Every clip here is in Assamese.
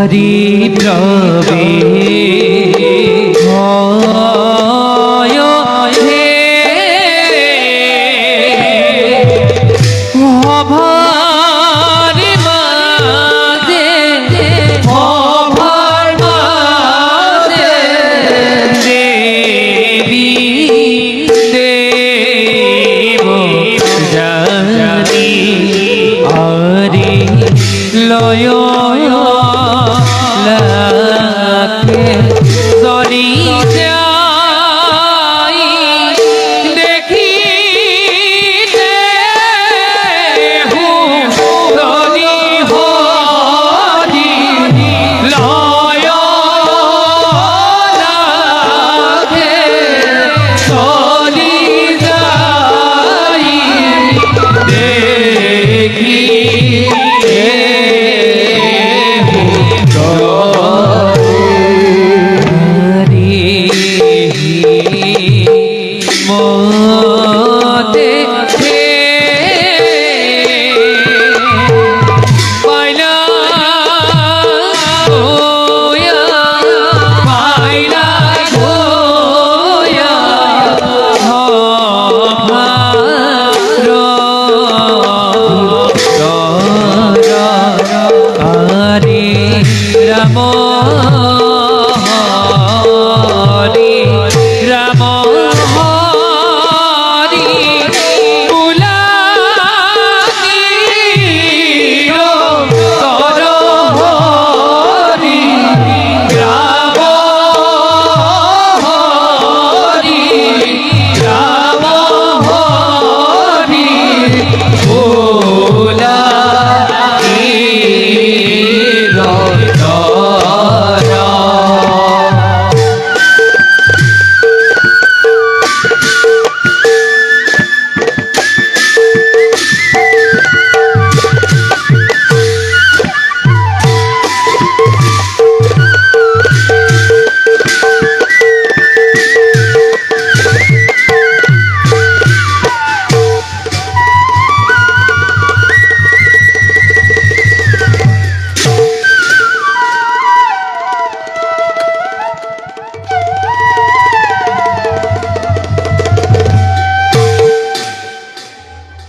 হরি প্রবে ভয় হে অভার মাঝে অভার মাঝে দেবী দেব জানি আরে লয় জরি যাই দেখি হরি হরি লয় লাগে চলি যাই দেখি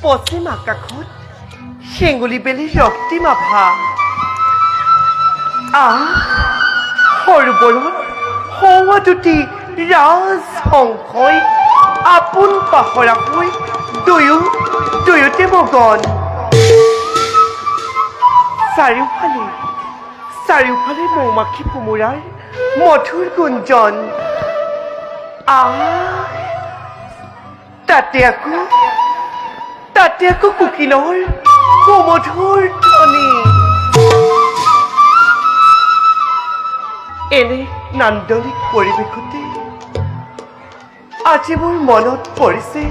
পশ্চিম আকাশত শেঙুলি বেলিৰ ৰক্তিম আভা সৰোবৰত সৌৱা দুটি ৰাজহংসই আপোন পাহৰা হৈ দুয়োতে মগন চাৰিওফালে মৌমাখি কোমোৰাৰ মধুৰ গুঞ্জন তাতে আকৌ কুকিলৰ সুমধুৰ ধ্বনি এনে নান্দনিক পৰিৱেশতে আজি মোৰ মনত পৰিছে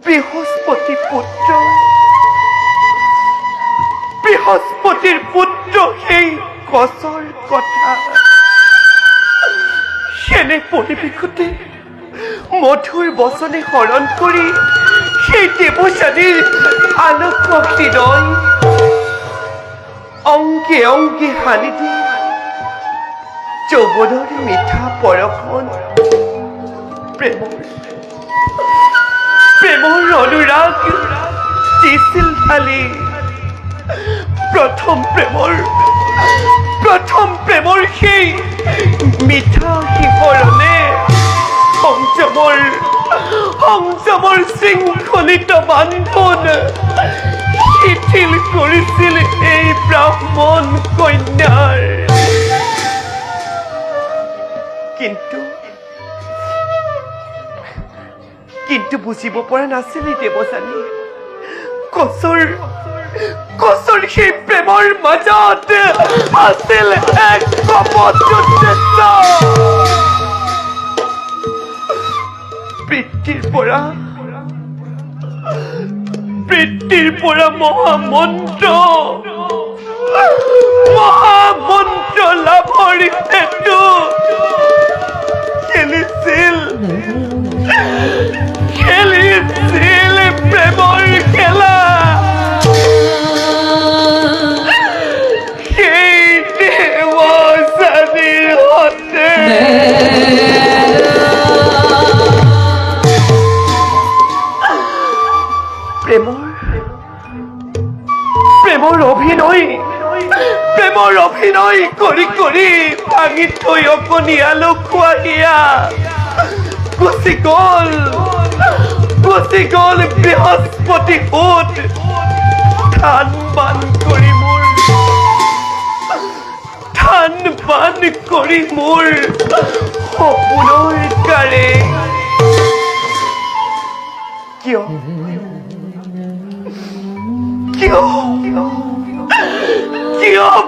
বৃহস্পতিৰ পুত্ৰ সেই গছৰ কথা সেনে পৰিৱেশতে মধুৰ বচনে হৰণ কৰি সেই দেৱযানীৰ আলোক হৃদয় অংগে অংগে সানি দি যৌৱনৰ মিঠা পৰশন প্ৰেমৰ অনুৰাগ দিছিল ঢালি প্ৰথম প্ৰেমৰ সেই মিঠা শিহৰণে সংযমৰ শৃংখলিত বান্ধোন শিথিল কৰিছিল এই ব্ৰাহ্মণ কন্যাৰ কিন্তু বুজিব পৰা নাছিল দেৱযানী কচুৰ সেই প্ৰেমৰ মাজত আছিল এক কপট উদ্দেশ্য। বৃত্তিৰ পৰা মহামন্ত্ৰ লাভৰ হেতু খেলিছিল প্ৰেমৰ খেলা। সেই দেৱযানীৰ সতে প্ৰেমৰ অভিনয় কৰি ভাঙি থৈ অকণিয়ালো খোৱাহিয়া গুচি গ'ল বৃহস্পতি সুত ধান বান কৰি মোৰ সপোনৰ কাৰে। কিয়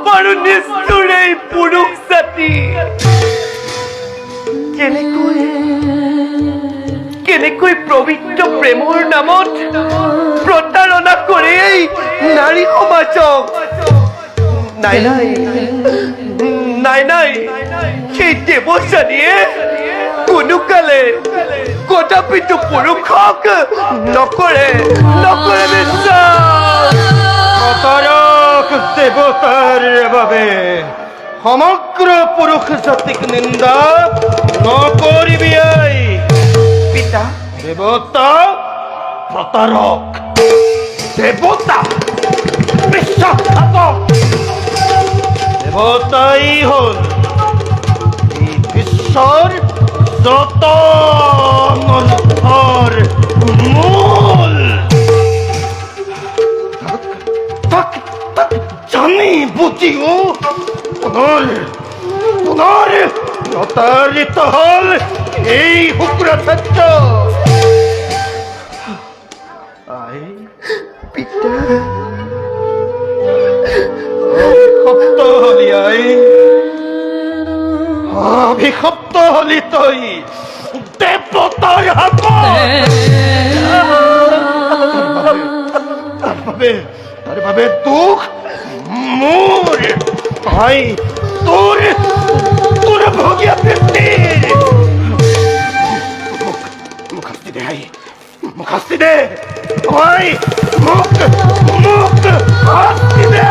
বাৰু নিষ্ঠুৰ এই পুৰুষ জাতি? কেনেকৈ পবিত্ৰ প্ৰেমৰ নামত প্ৰতাৰণা কৰে এই নাৰী সমাজক? নাই, সেই দেৱযানীয়ে কোনোকালে কদাপিতো পুৰুষক নকৰে বিশ্বাস। প্রতারক দেবতার বাবে সমগ্র পুরুষ জাতিক নিন্দা নকরিবি। পিতা, দেবতা প্রতারক, দেবতা বিশ্বাসঘাতক। দেবতাই হল এই বিশ্বর যত অনর্থর মূল। জানি বুঝিও পুনর প্রতারিত হল এই শুক্রাচার্য। পিতা, অভিশপ্ত হলি অভিশপ্ত হলি তই দেবতার হাত। তার ভাবে দুঃখ মোর ভাই তোর ভোগিয়া বৃত্তির মুখ হাসতি দে ভাই, মুখ হাসতি দে।